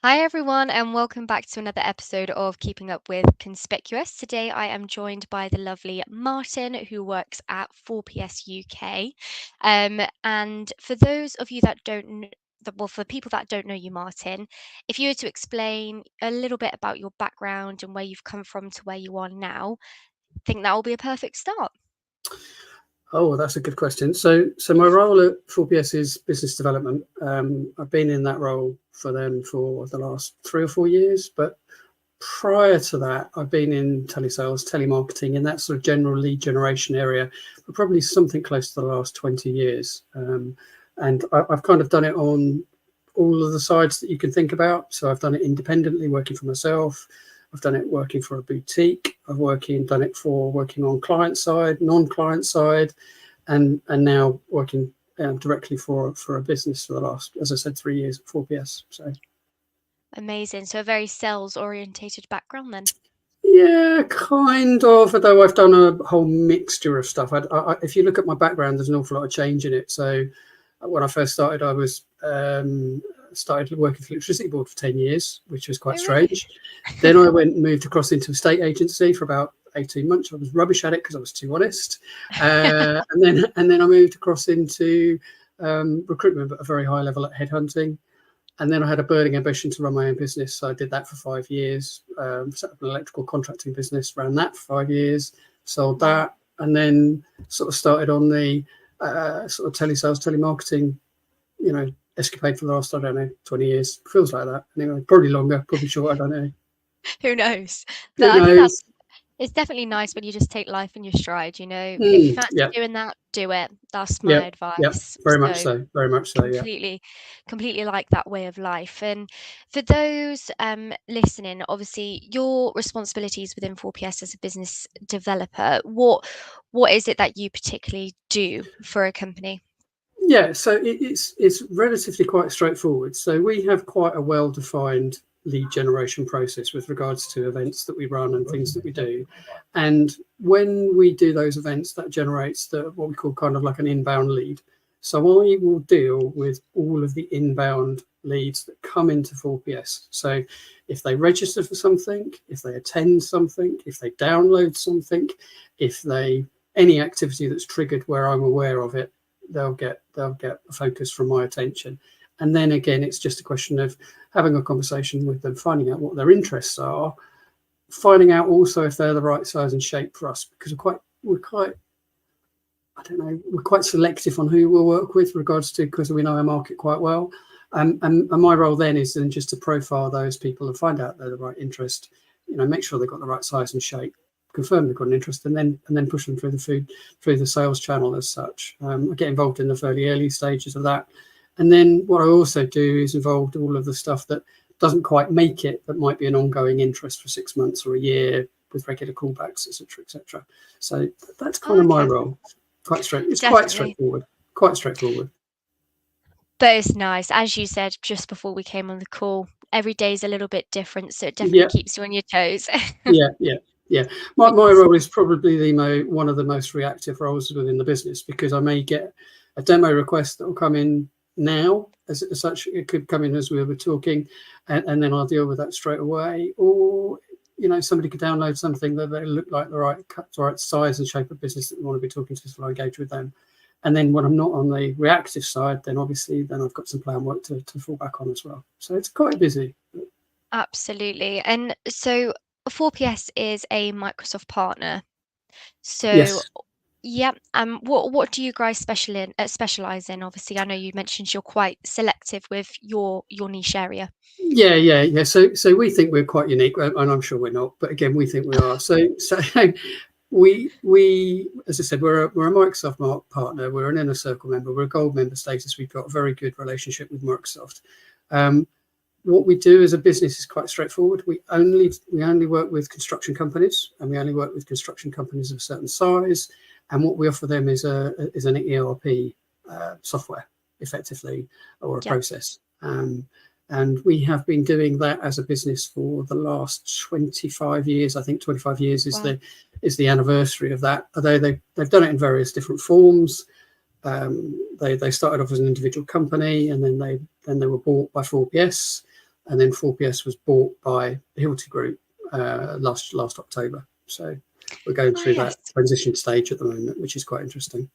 Hi, everyone, and welcome back to another episode of Keeping Up with Conspicuous. Today, I am joined by the lovely Martin, who works at 4PS UK. And for those of you that don't well, for people that don't know you, Martin, if you were to explain a little bit about your background and where you've come from to where you are now, I think that will be a perfect start. Oh, that's a good question. So my role at 4PS is business development. I've been in that role for them for the last 3 or 4 years, but prior to that, I've been in telesales, telemarketing, in that sort of general lead generation area for probably something close to the last 20 years. And I've kind of done it on all of the sides that you can think about. So I've done it independently, working for myself. I've done it working for a boutique. Done it for working on client side, non-client side, and now working directly for a business for the last, as I said, 3 years at 4PS. So Amazing. So, a very sales orientated background then. yeah, kind of. Although I've done a whole mixture of stuff. If you look at my background, there's an awful lot of change in it. So when I first started, I was started working for the electricity board for 10 years, which was quite Oh, really? strange. Then I moved across into a state agency for about 18 months. I was rubbish at it because I was too honest. And then I moved across into recruitment at a very high level at headhunting. And then I had a burning ambition to run my own business. So I did that for 5 years, set up an electrical contracting business, ran that for 5 years, sold that, and then sort of started on the sort of telesales, telemarketing, escapade for the last, I don't know, 20 years. Feels like that. Anyway, probably longer, probably short, I don't know. Who knows? But Who I think that's knows? it's definitely nice when you just take life in your stride, you know. If you fancy Yeah, doing that, do it. That's yeah, my yeah. advice. Very much So so. Very much so, yeah. completely, completely like that way of life. And for those listening, obviously your responsibilities within 4PS as a business developer, what is it that you particularly do for a company? Yeah, so it's relatively quite straightforward. So we have quite a well-defined lead generation process with regards to events that we run and things that we do. And when we do those events, that generates what we call kind of like an inbound lead. So I will deal with all of the inbound leads that come into 4PS. So if they register for something, if they attend something, if they download something, if they any activity that's triggered where I'm aware of it, they'll get a focus from my attention. And then again, it's just a question of having a conversation with them, finding out what their interests are, finding out also if they're the right size and shape for us, because we're quite selective on who we'll work with, regards to, because we know our market quite well. And my role then is then just to profile those people and find out they're the right interest, make sure they've got the right size and shape, confirm they've got an interest, and then push them through the sales channel as such. I get involved in the fairly early stages of that. And then what I also do is involved all of the stuff that doesn't quite make it, but might be an ongoing interest for 6 months or a year, with regular callbacks, etc., etc. So that's kind of my Okay, role. It's quite definitely. straightforward. Quite straightforward. But it's nice, as you said just before we came on the call, every day is a little bit different, so it definitely Yeah, keeps you on your toes. yeah. My Which my is role is probably one of the most reactive roles within the business, because I may get a demo request that will come in now, as such. It could come in as we were talking, and then I'll deal with that straight away. Or somebody could download something that they look like the right size and shape of business that we want to be talking to, so I engage with them. And then when I'm not on the reactive side, then obviously I've got some plan work to fall back on as well. So it's quite busy. absolutely. And so 4PS is a Microsoft partner. So Yes. yeah, what do you guys specialize in? Obviously, I know you mentioned you're quite selective with your niche area. Yeah. So we think we're quite unique, and I'm sure we're not. But again, we think we are. So we, as I said, we're a Microsoft partner. We're an inner circle member. We're a gold member status. We've got a very good relationship with Microsoft. What we do as a business is quite straightforward. We only work with construction companies, and we only work with construction companies of a certain size. And what we offer them is an ERP software, effectively, or a Yeah. process. And we have been doing that as a business for the last 25 years. I think 25 years is Wow. the anniversary of that. Although they've done it in various different forms. They started off as an individual company, and then they were bought by 4PS. and then 4PS was bought by the Hilti Group last October. So we're going through that Nice. transition stage at the moment, which is quite interesting.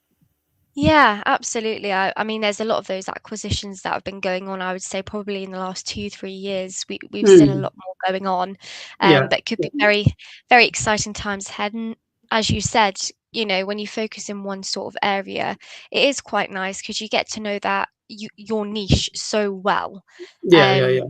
Yeah, absolutely. I mean, there's a lot of those acquisitions that have been going on. I would say probably in the last 2, 3 years, we've seen a Mm, lot more going on, yeah, but could yeah, be very, very exciting times ahead. And as you said, when you focus in one sort of area, it is quite nice because you get to know that your niche so well. yeah, yeah, Um, yeah.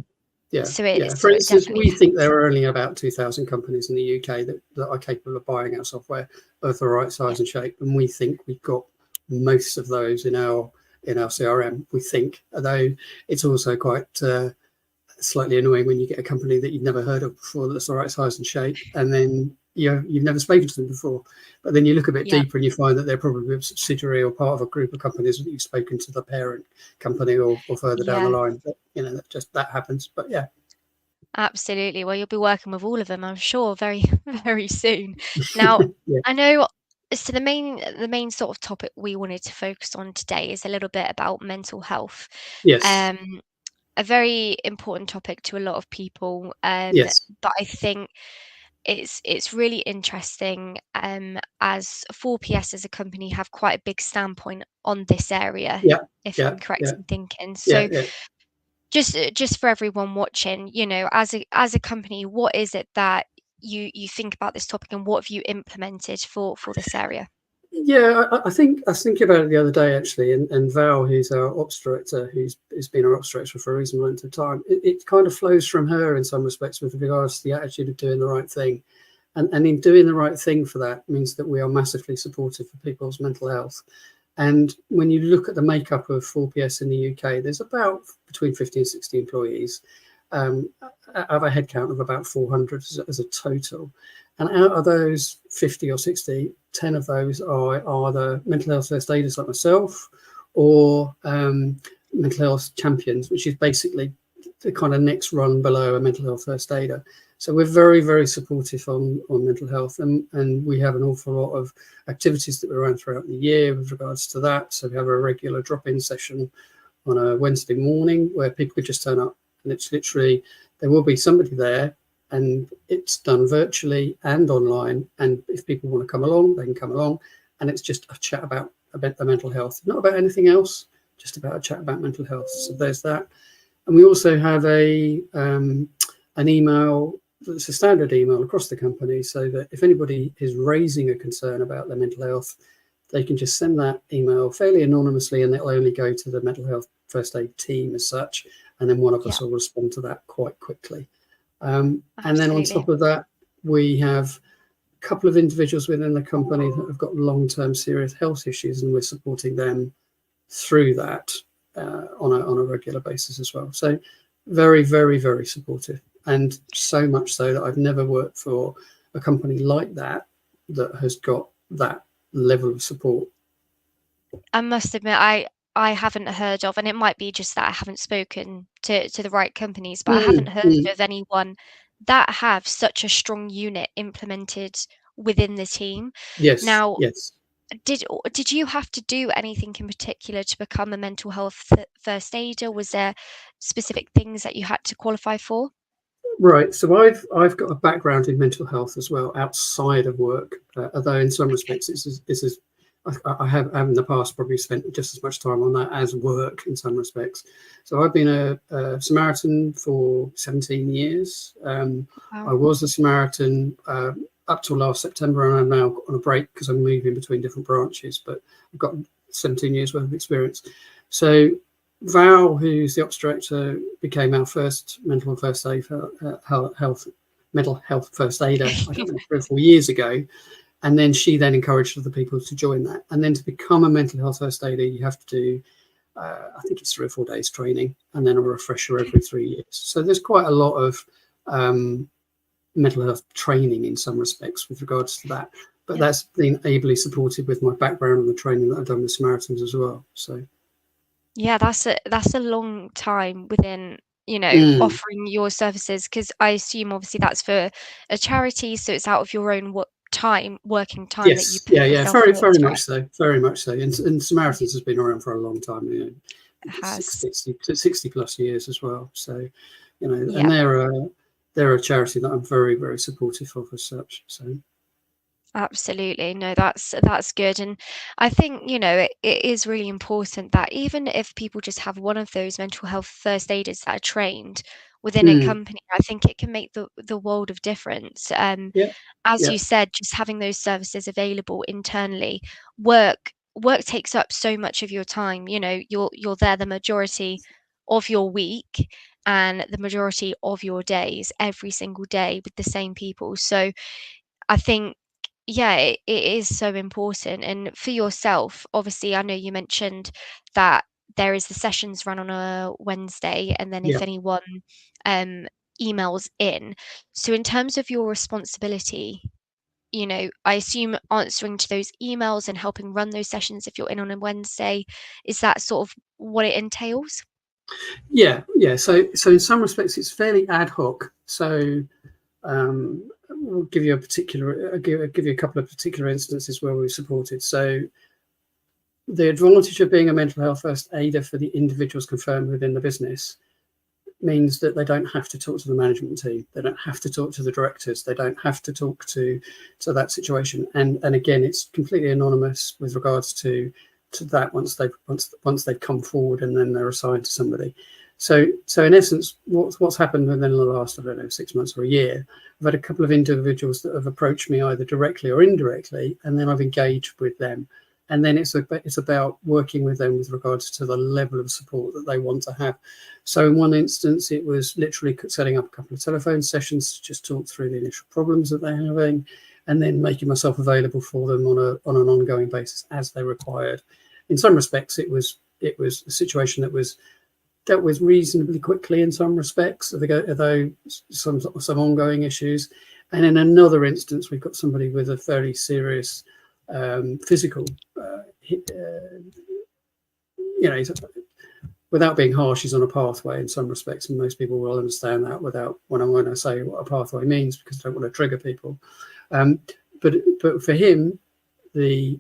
Yeah, so yeah. it For so it instance, definitely we think helps. there are only about 2,000 companies in the UK that are capable of buying our software of the right Yeah, size and shape, and we think we've got most of those in our CRM. We think, although it's also quite slightly annoying when you get a company that you've never heard of before that's the right size and shape, and then you've never spoken to them before. But then you look a bit yeah, deeper and you find that they're probably a subsidiary or part of a group of companies that you've spoken to the parent company or further down the yeah. line. But that happens. But yeah. Absolutely. Well, you'll be working with all of them, I'm sure, very, very soon. Now, Yeah. I know, so the main sort of topic we wanted to focus on today is a little bit about mental health. Yes. Um, a very important topic to a lot of people, Yes. but I think it's really interesting, as 4PS as a company have quite a big standpoint on this area, Yeah. if Yeah. I'm correct Yeah. in thinking. Yeah. So Yeah. just for everyone watching, as a company, what is it that you think about this topic, and what have you implemented for this area? Yeah, I was thinking about it the other day actually, and Val, who's our ops director, who's been our ops director for a reasonable length of time, it kind of flows from her in some respects with regards to the attitude of doing the right thing, and in doing the right thing for that means that we are massively supportive for people's mental health. And when you look at the makeup of 4PS in the UK, there's about between 50 and 60 employees, um, of a headcount of about 400 as a total. And out of those 50 or 60, 10 of those are either mental health first aiders like myself, or mental health champions, which is basically the kind of next run below a mental health first aider. So we're very, very supportive on mental health, and we have an awful lot of activities that we run throughout the year with regards to that. So we have a regular drop-in session on a Wednesday morning where people could just turn up, and it's literally, there will be somebody there, and it's done virtually and online. And if people want to come along, they can come along, and it's just a chat about the mental health, not about anything else, just about a chat about mental health. So there's that. And we also have an email that's a standard email across the company, so that if anybody is raising a concern about their mental health, they can just send that email fairly anonymously, and it'll only go to the mental health first aid team as such, and then one of Yeah, us will respond to that quite quickly. And then on absolutely. top of that, we have a couple of individuals within the company that have got long-term serious health issues, and we're supporting them through that on a regular basis as well. So very, very, very supportive, and so much so that I've never worked for a company like that that has got that level of support. I must admit, I haven't heard of, and it might be just that I haven't spoken to the right companies, but I haven't Mm, heard mm. of anyone that have such a strong unit implemented within the team. Yes, Now, yes. did you have to do anything in particular to become a mental health first aider? Was there specific things that you had to qualify for? Right. So I've got a background in mental health as well outside of work, although in some Okay. respects I have in the past probably spent just as much time on that as work in some respects. So I've been a Samaritan for 17 years. I Wow. was a Samaritan up till last September, and I'm now on a break because I'm moving between different branches. But I've got 17 years worth of experience. So Val, who's the ops director, became our first mental first aid mental health first aider, I don't know, 3 or 4 years ago. And then she then encouraged other people to join that. And then to become a mental health first aider, you have to do, I think it's 3 or 4 days training, and then a refresher every 3 years. So there's quite a lot of um, mental health training in some respects with regards to that. But Yeah. that's been ably supported with my background and the training that I've done with Samaritans as well. So, Yeah, that's a long time within, mm. offering your services, because I assume obviously that's for a charity, so it's out of your own working time that you Yes, put yeah, yeah, yourself very, into very it. much so, very much so. And Samaritans has been around for a long time. it has. 60 plus years as well. So, and Yeah. they're a charity that I'm very, very supportive of as such. So Absolutely. No, that's good. And I think, it is really important that even if people just have one of those mental health first aiders that are trained within a mm, company, I think it can make the world of difference. yeah, As yeah, you said, just having those services available internally, work takes up so much of your time. You're there the majority of your week and the majority of your days every single day with the same people. So I think, yeah, it is so important. And for yourself, obviously, I know you mentioned that there is the sessions run on a Wednesday, and then yeah. if anyone um, emails in. So, in terms of your responsibility, I assume answering to those emails and helping run those sessions if you're in on a Wednesday, is that sort of what it entails? Yeah, yeah. So in some respects, it's fairly ad hoc. So we'll give you give you a couple of particular instances where we've supported. So the advantage of being a mental health first aider for the individuals confirmed within the business means that they don't have to talk to the management team. They don't have to talk to the directors. They don't have to talk to that situation. And again, it's completely anonymous with regards to that once they've come forward and then they're assigned to somebody. So in essence, what's happened within the last, I don't know, 6 months or a year, I've had a couple of individuals that have approached me either directly or indirectly, and then I've engaged with them. And then it's about working with them with regards to the level of support that they want to have. So in one instance, it was literally setting up a couple of telephone sessions to just talk through the initial problems that they're having, and then making myself available for them on an ongoing basis as they required. In some respects, it was a situation that was dealt with reasonably quickly in some respects, although some ongoing issues. And in another instance, we've got somebody with a very serious physical, without being harsh, he's on a pathway in some respects, and most people will understand that without when I say what a pathway means, because I don't want to trigger people. But for him, the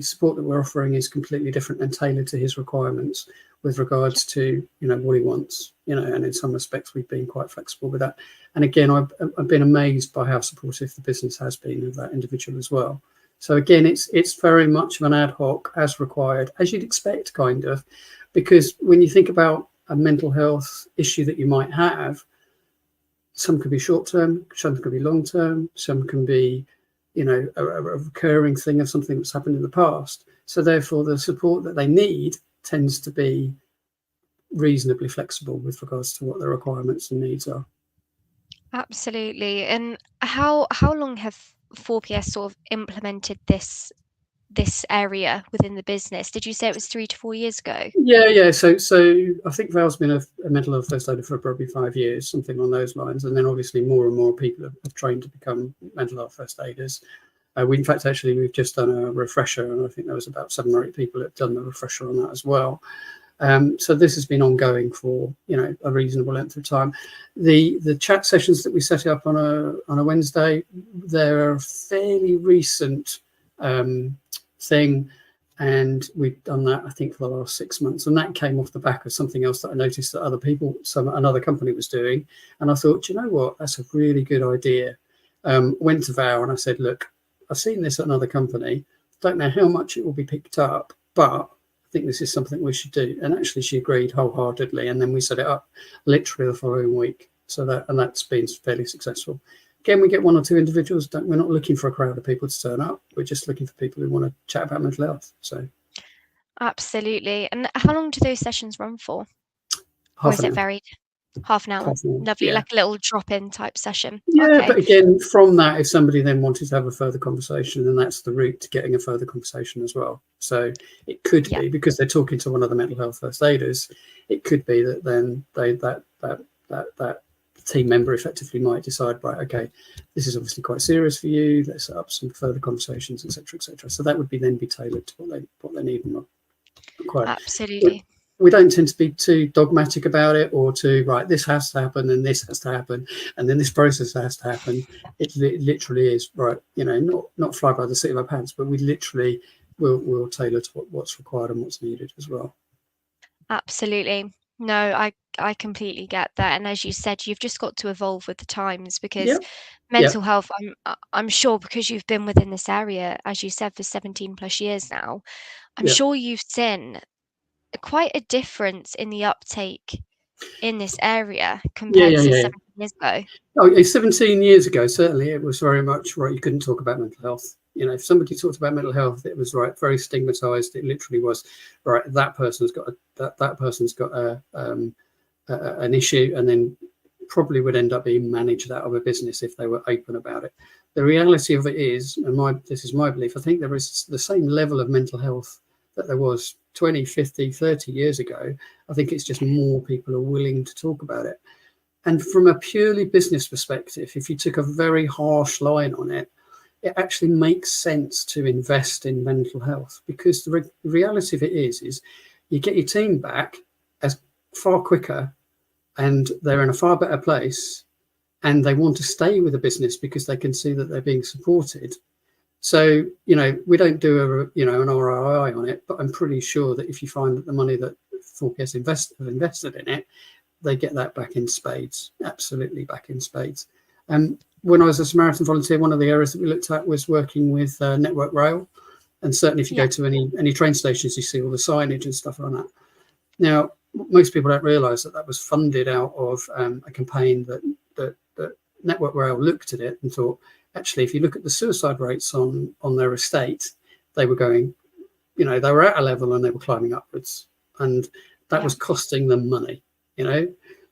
support that we're offering is completely different and tailored to his requirements with regards to what he wants. And in some respects, we've been quite flexible with that. And again, I've been amazed by how supportive the business has been of that individual as well. So again, it's very much of an ad hoc, as required, as you'd expect, kind of, because when you think about a mental health issue that you might have, some could be short term, some could be long term, some can be, a recurring thing of something that's happened in the past. So therefore, the support that they need tends to be reasonably flexible with regards to what their requirements and needs are. Absolutely. And how long have 4PS sort of implemented this area within the business? Did you say it was 3 to 4 years ago? Yeah. So I think Val's been a mental health first aider for probably 5 years, something on those lines. And then obviously more and more people have trained to become mental health first aiders. In fact, actually, we've just done a refresher, and I think there was about 7 or 8 people that have done the refresher on that as well. So this has been ongoing for a reasonable length of time. The chat sessions that we set up on a Wednesday, they're a fairly recent thing, and we've done that I think for the last 6 months, and that came off the back of something else that I noticed that another company was doing, and I thought, you know what, that's a really good idea. Went to Val and I said, look, I've seen this at another company, don't know how much it will be picked up, but I think this is something we should do. And actually she agreed wholeheartedly, and then we set it up literally the following week. That's been fairly successful. Again, we get 1 or 2 individuals. We're not looking for a crowd of people to turn up. We're just looking for people who want to chat about mental health. So Absolutely. And how long do those sessions run for? Or half is an it hour. varied? Half an hour. Half an hour. Lovely, Yeah. like a little drop-in type session. Yeah, Okay. but again, from that, if somebody then wanted to have a further conversation, then that's the route to getting a further conversation as well. So it could Yeah. be, because they're talking to one of the mental health first aiders, it could be that then that team member effectively might decide, right, okay, this is obviously quite serious for you. Let's set up some further conversations, etc., etc. So that would then be tailored to what they need and require. Absolutely. We don't tend to be too dogmatic about it, or right, this has to happen and this has to happen and then this process has to happen. It literally is, right, not fly by the seat of our pants, but we literally will tailor to what's required and what's needed as well. Absolutely. No, I completely get that, and as you said, you've just got to evolve with the times because Yeah, yeah, mental health, I'm sure because you've been within this area, as you said, for 17 plus years now, I'm yeah, sure you've seen quite a difference in the uptake in this area yeah, compared yeah, to yeah. 17 years ago. Oh, yeah, 17 years ago, certainly it was very much right. You couldn't talk about mental health. You know, if somebody talked about mental health, it was right, very stigmatized. It literally was right. That person's got an issue, and then probably would end up being managed out of a business if they were open about it. The reality of it is, and this is my belief, I think there is the same level of mental health that there was 20, 50, 30 years ago. I think it's just more people are willing to talk about it. And from a purely business perspective, if you took a very harsh line on it, it actually makes sense to invest in mental health, because the reality of it is you get your team back as far quicker, and they're in a far better place, and they want to stay with the business because they can see that they're being supported. So, you know, we don't do an ROI on it, but I'm pretty sure that if you find that the money that 4PS have invested in it, they get that back in spades, absolutely back in spades. When I was a Samaritan volunteer, one of the areas that we looked at was working with Network Rail. And certainly if you Yeah, go to any train stations, you see all the signage and stuff like that. Now, most people don't realise that that was funded out of a campaign that Network Rail looked at it and thought, actually, if you look at the suicide rates on their estate, they were going, you know, they were at a level and they were climbing upwards, and that yeah. was costing them money, you know.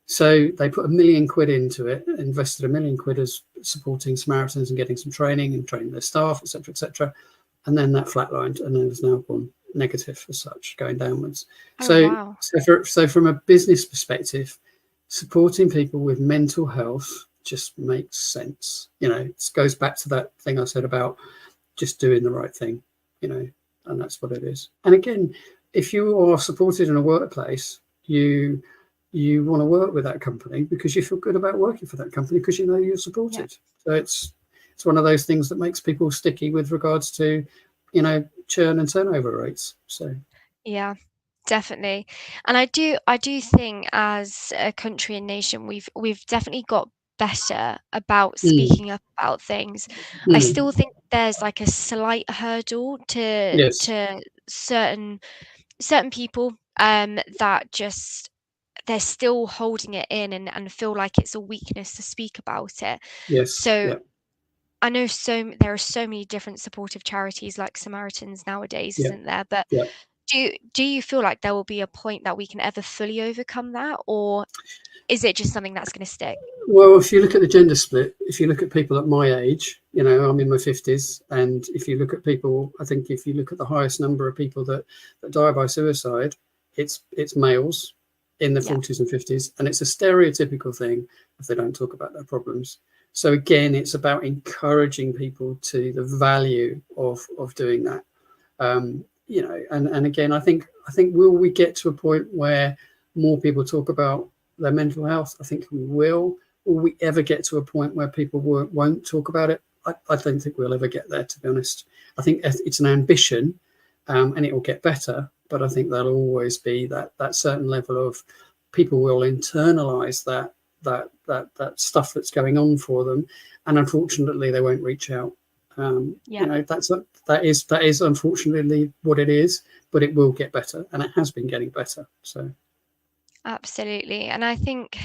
So they put £1 million into it, invested £1 million as supporting Samaritans and getting some training and training their staff, etc., etc. And then that flatlined, and then has now gone negative as such, going downwards. Oh, So, wow. so from a business perspective, supporting people with mental health just makes sense. You know, it goes back to that thing I said about just doing the right thing, you know, and that's what it is. And again, if you are supported in a workplace, you want to work with that company because you feel good about working for that company because you know you're Yeah. supported. So it's one of those things that makes people sticky with regards to, you know, churn and turnover rates. So Yeah, definitely. And I do think as a country and nation we've definitely got better about mm, speaking up about things. I mm, still think there's like a slight hurdle yes, to certain people that just they're still holding it in and feel like it's a weakness to speak about it. yes, So yeah, I know there are so many different supportive charities like Samaritans nowadays, yeah, isn't there? But yeah. do you feel like there will be a point that we can ever fully overcome that, or is it just something that's going to stick? Well, if you look at the gender split, if you look at people at my age, you know, I'm in my 50s, and if you look at people, I think if you look at the highest number of people that die by suicide, it's males in their Yeah, 40s and 50s, and it's a stereotypical thing if they don't talk about their problems. So again, it's about encouraging people to the value of doing that. You know, and again, I think will we get to a point where more people talk about their mental health? I think we will. Will we ever get to a point where people won't talk about it? I don't think we'll ever get there, to be honest. I think it's an ambition, and it will get better. But I think there'll always be that certain level of people will internalize that stuff that's going on for them, and unfortunately, they won't reach out. You yeah, know, that is unfortunately what it is, but it will get better, and it has been getting better. So, absolutely. And I think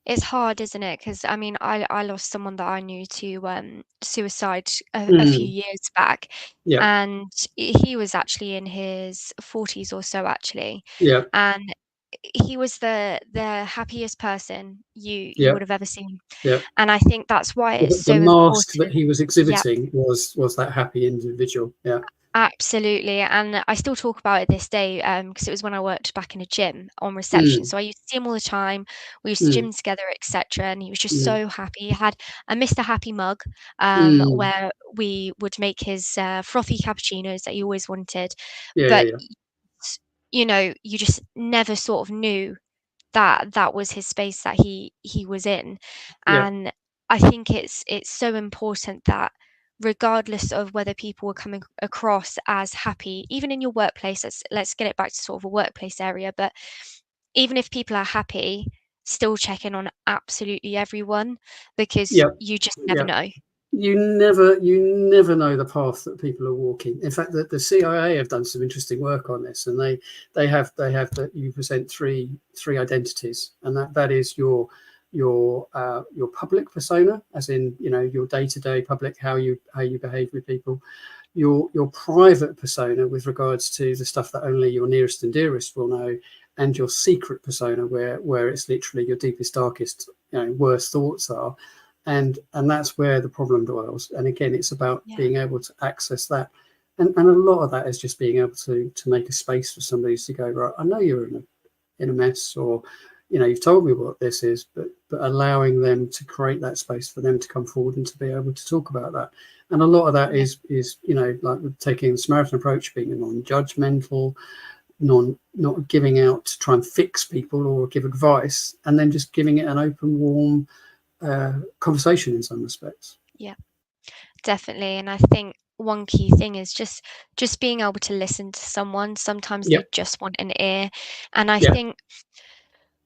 it's hard, isn't it? Because I mean, I lost someone that I knew to suicide a few mm, years back, yeah, and he was actually in his 40s or so, actually, yeah, and he was the happiest person you yeah, would have ever seen. yeah. And I think that's why it's The so mask that important. he was Yeah, exhibiting was that happy individual. Yeah. absolutely. And I still talk about it this day because it was when I worked back in a gym on reception. Mm, So I used to see him all the time. We used to mm, gym together, etc. And he was just mm, so happy. He had a Mr. Happy mug mm. where we would make his frothy cappuccinos that he always wanted. Yeah, yeah, But, yeah, you just never sort of knew that that was his space that he was in. yeah. And I think it's so important that regardless of whether people are coming across as happy, even in your workplace. Let's get it back to sort of a workplace area, but even if people are happy, still check in on absolutely everyone, because Yeah, you just never yeah. know. You never know the path that people are walking. In fact, the CIA have done some interesting work on this, and they have that you present three identities, and that is your public persona, as in, your day-to-day public, how you behave with people, your private persona with regards to the stuff that only your nearest and dearest will know, and your secret persona, where it's literally your deepest, darkest, worst thoughts are. And that's where the problem dwells. And again, it's about Yeah. being able to access that. And a lot of that is just being able to make a space for somebody to go, right, I know you're in a mess, or you've told me what this is, but allowing them to create that space for them to come forward and to be able to talk about that. And a lot of that Yeah. is like taking the Samaritan approach, being a non-judgmental, not giving out to try and fix people or give advice, and then just giving it an open, warm conversation in some respects. Yeah, definitely. And I think one key thing is just being able to listen to someone. Sometimes Yeah, they just want an ear. And I yeah, think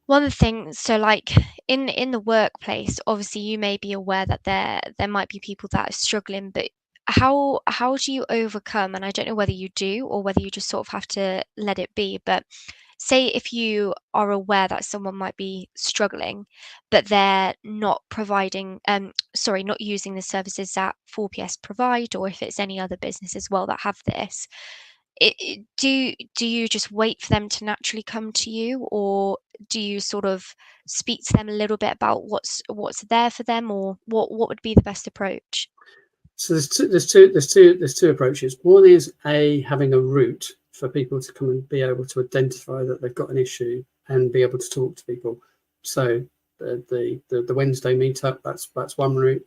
one of the things, so like in the workplace, obviously you may be aware that there might be people that are struggling, but how do you overcome, and I don't know whether you do or whether you just sort of have to let it be, but say if you are aware that someone might be struggling, but they're not providing, sorry, not using the services that 4PS provide, or if it's any other business as well that have this, do you just wait for them to naturally come to you, or do you sort of speak to them a little bit about what's there for them, or what would be the best approach? So there's two approaches. One is having a route for people to come and be able to identify that they've got an issue and be able to talk to people. So the Wednesday meetup, that's one route.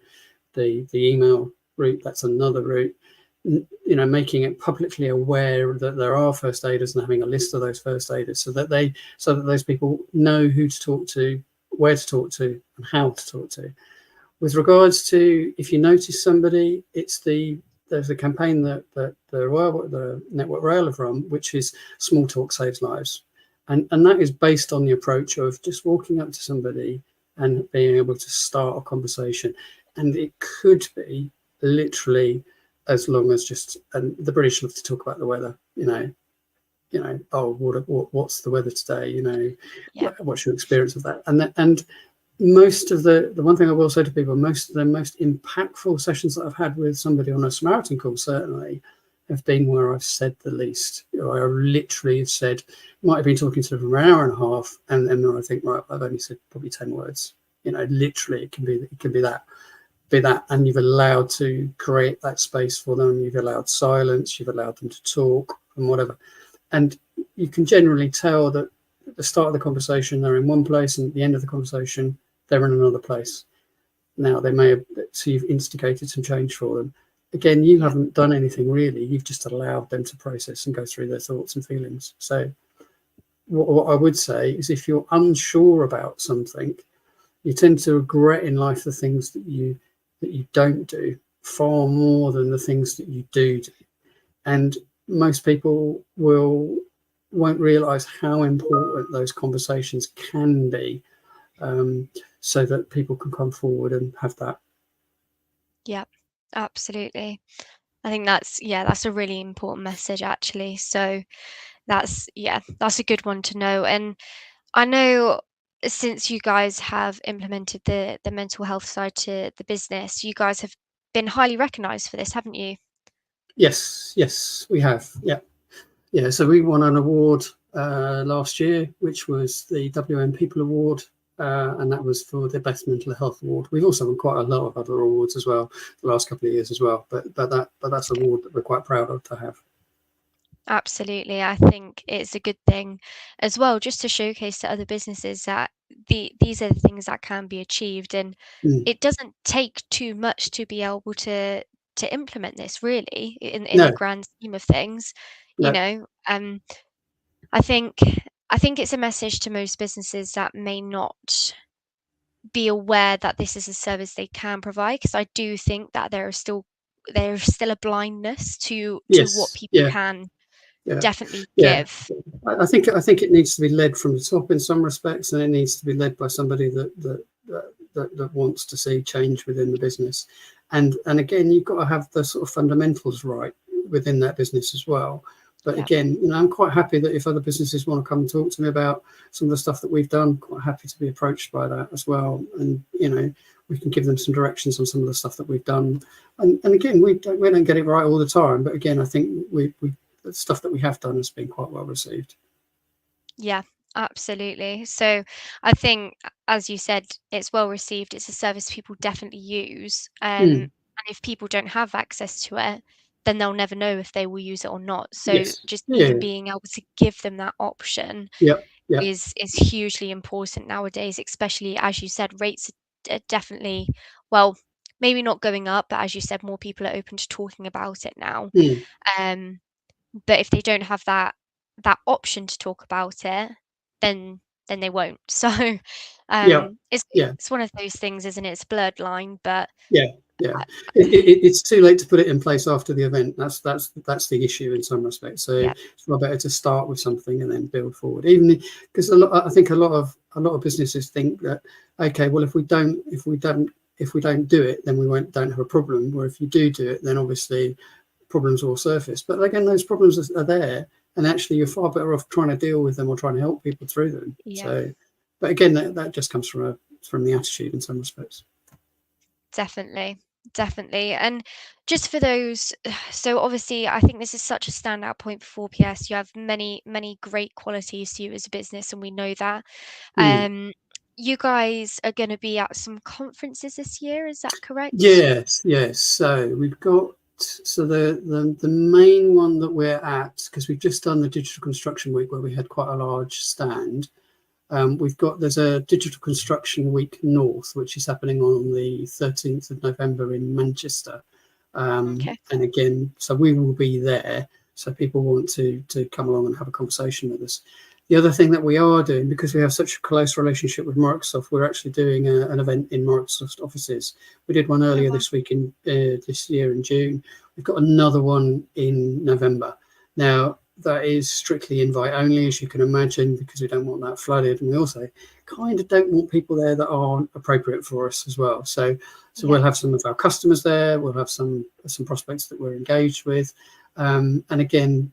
The email route, that's another route. Making it publicly aware that there are first aiders and having a list of those first aiders, so that those people know who to talk to, where to talk to, and how to talk to. With regards to, if you notice somebody, there's a campaign that the Network Rail have run, which is Small Talk Saves Lives, and that is based on the approach of just walking up to somebody and being able to start a conversation. And it could be literally as long as just, and the British love to talk about the weather, oh, what's the weather today, Yeah. what's your experience of that, and most of the one thing I will say to people, most of the most impactful sessions that I've had with somebody on a Samaritan call certainly have been where I've said the least. I literally have said, might have been talking to them for an hour and a half, and then I think, right, I've only said probably 10 words. Literally, it can be that, and you've allowed to create that space for them. You've allowed silence. You've allowed them to talk and whatever, and you can generally tell that at the start of the conversation they're in one place, and at the end of the conversation they're in another place. Now they may have, so you've instigated some change for them. Again, you Yeah. haven't done anything really. You've just allowed them to process and go through their thoughts and feelings. So what I would say is, if you're unsure about something, you tend to regret in life the things that you don't do far more than the things that you do. And most people won't realize how important those conversations can be, so that people can come forward and have that. Yeah, absolutely. I think that's a really important message actually. So that's a good one to know. And I know since you guys have implemented the mental health side to the business, you guys have been highly recognized for this, haven't you? Yes, we have. Yeah. So we won an award last year, which was the WM People Award, and that was for the Best Mental Health Award. We've also won quite a lot of other awards as well the last couple of years as well. But that's an award that we're quite proud of to have. Absolutely. I think it's a good thing as well, just to showcase to other businesses that these are the things that can be achieved, and Mm. it doesn't take too much to be able to implement this really in the No, grand scheme of things, you no, know. I think I think it's a message to most businesses that may not be aware that this is a service they can provide, because I do think that there are still there's still a blindness to what Yes. people Yeah. can Yeah. definitely Yeah. give. I think it needs to be led from the top in some respects, and it needs to be led by somebody that wants to see change within the business. And again, you've got to have the sort of fundamentals right within that business as well. But Yeah. again, I'm quite happy that if other businesses want to come and talk to me about some of the stuff that we've done, quite happy to be approached by that as well. And we can give them some directions on some of the stuff that we've done. And again, we don't get it right all the time, but again, I think we the stuff that we have done has been quite well received. Yeah, absolutely. So I think, as you said, it's well received. It's a service people definitely use. Mm. And if people don't have access to it, then they'll never know if they will use it or not. So Yes. just Yeah. even being able to give them that option Yep. Yep. is hugely important nowadays, especially as you said, rates are definitely, well, maybe not going up, but as you said, more people are open to talking about it now. Mm. Um, but if they don't have that option to talk about it, then they won't. So, Yep. it's Yeah. it's one of those things, isn't it? It's a blurred line, but Yeah. Yeah. I It's too late to put it in place after the event. That's the issue in some respects. So yeah, it's far better to start with something and then build forward. Even because I think a lot of businesses think that, okay, well, if we don't do it, then don't have a problem. Or if you do it, then obviously problems will surface. But again, those problems are there, and actually you're far better off trying to deal with them or trying to help people through them. yeah, So, but again, that just comes from the attitude in some respects. definitely. Definitely. And just for those, so obviously, I think this is such a standout point for 4PS. You have many, many great qualities to you as a business, and we know that. Mm. Um, you guys are going to be at some conferences this year, is that correct? Yes, yes. So we've got the main one that we're at, because we've just done the Digital Construction Week where we had quite a large stand. There's a Digital Construction Week North, which is happening on the 13th of November in Manchester. Okay. And again, so we will be there. So people want to come along and have a conversation with us. The other thing that we are doing, because we have such a close relationship with Microsoft, we're actually doing an event in Microsoft offices. We did one Oh, earlier wow. this year in June. We've got another one in November. Now, that is strictly invite only, as you can imagine, because we don't want that flooded. And we also kind of don't want people there that aren't appropriate for us as well. So Yeah. we'll have some of our customers there. We'll have some prospects that we're engaged with. And again,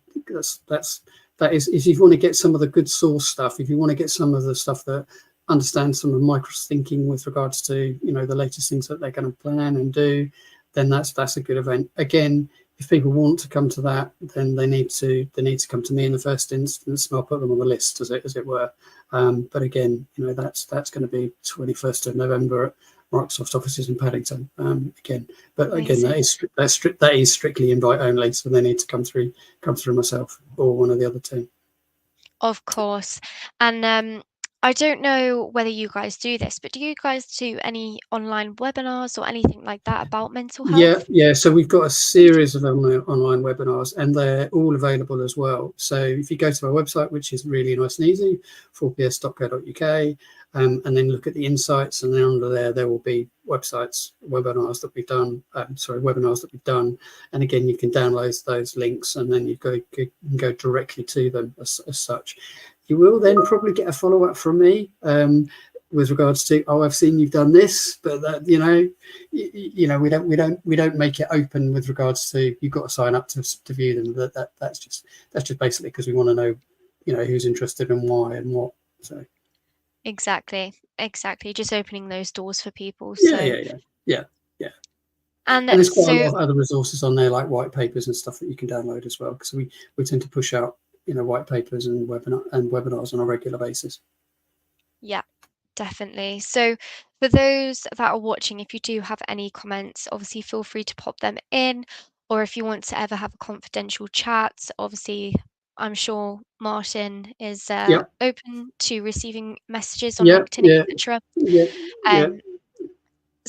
that is if you want to get some of the good source stuff, if you want to get some of the stuff that understands some of Microsoft's thinking with regards to the latest things that they're going to plan and do, then that's a good event. Again, if people want to come to that, then they need to come to me in the first instance, and I'll put them on the list as it were. But again, that's going to be 21st of November at Microsoft offices in Paddington. But again, Amazing. that is strictly invite only, so they need to come through myself or one of the other team. Of course. And I don't know whether you guys do this, but do you guys do any online webinars or anything like that about mental Yeah, health? yeah. So we've got a Amazing. series of online webinars, and they're all available as well. So if you go to our website, which is really nice and easy, 4ps.co.uk, and then look at the insights, and then under there will be webinars that we've done. Webinars that we've done, and again, you can download those links, and then you can go directly to them as such. You will then probably get a follow up from me. With regards to, I've seen you've done this, but that we don't make it open with regards to you've got to sign up to view them. That's just basically because we want to know who's interested and why and what. So Exactly. Exactly. Just opening those doors for people. yeah, So, yeah, yeah, yeah, yeah. and And there's quite a so, lot of other resources on there, like white papers and stuff that you can download as well, because we tend to push out white papers and webinars on a regular basis. yeah, definitely. So, for those that are watching, if you do have any comments, obviously feel free to pop them in. Or if you want to ever have a confidential chat, obviously, I'm sure Martin is Yep. open to receiving messages on Yeah. LinkedIn, Yeah. etc. Yeah. Yeah. Um,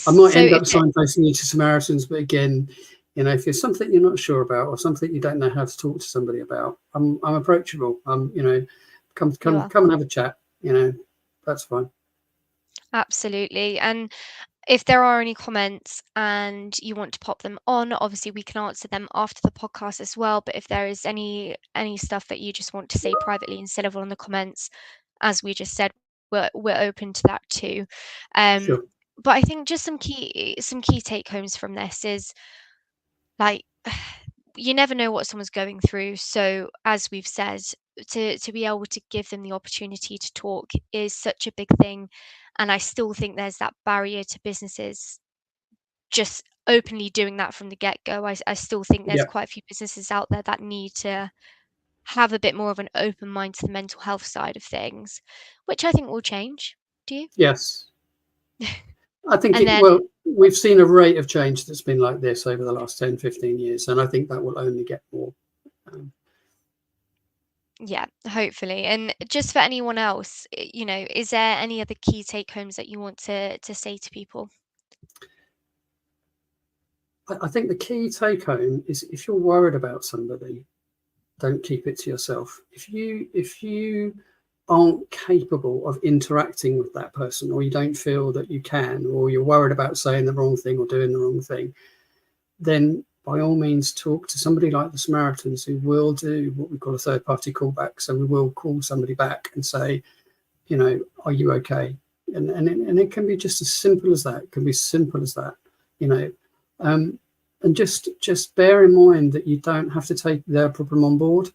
I might so end if up it, signposting you to Samaritans, but again, if there's something you're not sure about or something you don't know how to talk to somebody about, I'm approachable. Come you are come and have a chat. That's fine. absolutely, and if there are any comments and you want to pop them on, obviously we can answer them after the podcast as well. But if there is any stuff that you just want to say privately instead of on the comments, as we just said, we're open to that too. Um, Sure. but I think just some key take homes from this is like you never know what someone's going through. So as we've said, to be able to give them the opportunity to talk is such a big thing. And I still think there's that barrier to businesses just openly doing that from the get-go. I still think there's Yeah. quite a few businesses out there that need to have a bit more of an open mind to the mental health side of things, which I think will change. Do you? Yes. I think And it, then, well, we've seen a rate of change that's been like this over the last 10, 15 years, and I think that will only get more. Um, yeah, hopefully. And just for anyone else, is there any other key take homes that you want to say to people? I think the key take home is if you're worried about somebody, don't keep it to yourself. If you aren't capable of interacting with that person, or you don't feel that you can, or you're worried about saying the wrong thing or doing the wrong thing, then by all means talk to somebody like the Samaritans, who will do what we call a third party callback. So we will call somebody back and say, are you okay? And it can be just as simple as that. It can be simple as that, you know. Um, and just bear in mind that you don't have to take their problem on board.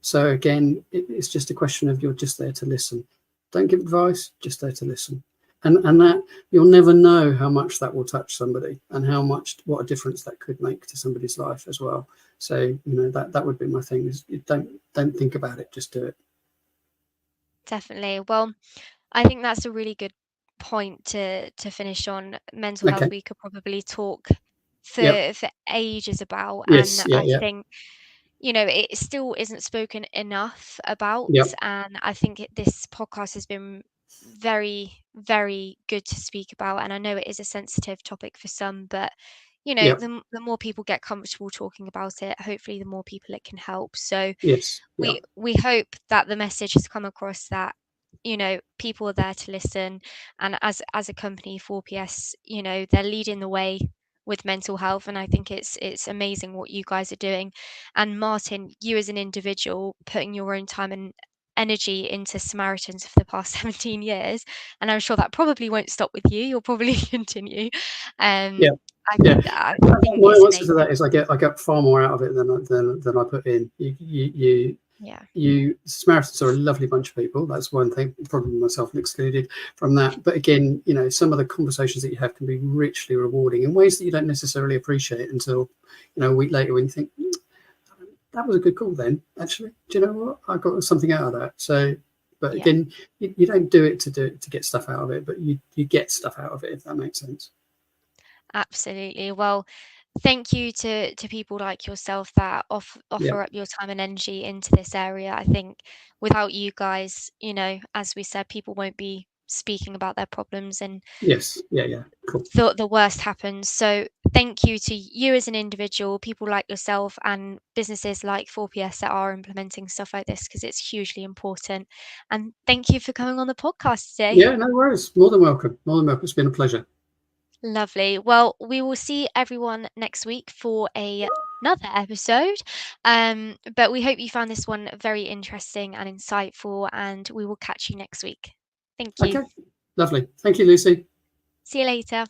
So again, it's just a question of you're just there to listen. Don't give advice, just there to listen. And that you'll never know how much that will touch somebody, and what a difference that could make to somebody's life as well. So that would be my thing: is you don't think about it, just do it. Definitely. Well, I think that's a really good point to finish on. Mental health Okay. we could probably talk Yep. for ages about, and Yes. Yeah. I Yeah. think it still isn't spoken enough about. Yep. And I think this podcast has been very, very good to speak about. And I know it is a sensitive topic for some, but Yep. the more people get comfortable talking about it, hopefully the more people it can help. So Yes. we Yeah. we hope that the message has come across that people are there to listen. And as a company, 4PS, they're leading the way with mental health, and I think it's amazing what you guys are doing. And Martin, you as an individual putting your own time and energy into Samaritans for the past 17 years, and I'm sure that probably won't stop with you. You'll probably continue. um Yeah. I Yeah. I think My it's answer to amazing. that is I get far more out of it than I put in. Yeah, Samaritans are a lovely bunch of people. That's one thing, probably myself excluded from that. But again, some of the conversations that you have can be richly rewarding in ways that you don't necessarily appreciate until, a week later, when you think, that was a good call then, actually. Do you know what? I got something out of that. So, but yeah, again, you don't do it to get stuff out of it, but you get stuff out of it, if that makes sense. absolutely. Well, thank you to people like yourself that Yeah. offer up your time and energy into this area. I think without you guys, as we said, people won't be speaking about their problems, and Yes. Yeah. Yeah. Cool. the worst happens. So thank you to you as an individual, people like yourself, and businesses like 4PS that are implementing stuff like this, because it's hugely important. And thank you for coming on the podcast today. Yeah. No worries. More than welcome. More than welcome. It's been a pleasure. Lovely. Well, we will see everyone next week for another episode. But we hope you found this one very interesting and insightful, and we will catch you next week. Thank you. Okay. Lovely. Thank you, Lucy. See you later.